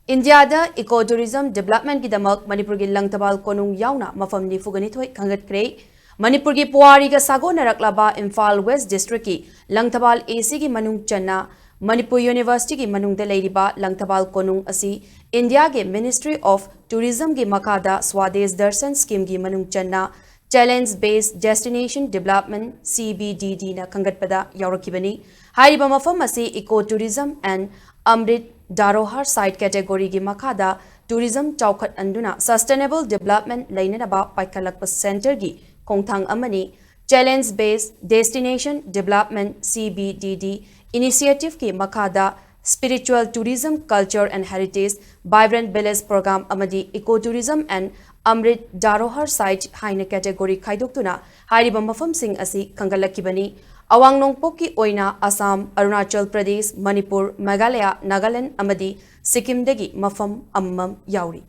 India eco tourism development की दमक मणिपुर की लंगतबाल कोनुंग यावना मफम निफुगनी थोई खंगतक्रे मणिपुर की पुआरी का सागो नरकलाबा इम्फाल वेस्ट डिस्ट्रिक्ट की लंगतबाल एसी की मनुंग चन्ना मणिपुर यूनिवर्सिटी की मनुंग लेरिबा लंगतबाल कोनुंग असी इंडिया के मिनिस्ट्री ऑफ टूरिज्म की मखादा स्वदेश दर्शन स्कीम की मनुंग चन्ना challenge based destination development CBDD ना खंगतपदा यावरकिबनी हाइरिबा मफम असी eco tourism and Amrit Dharohar site category की मखादा टूरिज्म चौखट अंदुना सस्टेनेबल डेवलपमेंट लेनबा पाइखलक सेंटर की खोंथांग अमनी challenge based destination development CBDD initiative की मखादा spiritual tourism culture and heritage vibrant village programme अमदी eco tourism and Amrit Dharohar site हाइने कैटेगरी खाइदोक्तुना हाइरिबा मफम सिंह असी खंगलक्किबनी अवांग नोंगपोक की ओइना असम अरुणाचल प्रदेश मणिपुर मेघालय नागालैंड अमदी सिक्किम दगी मफम अम्मम याउरी।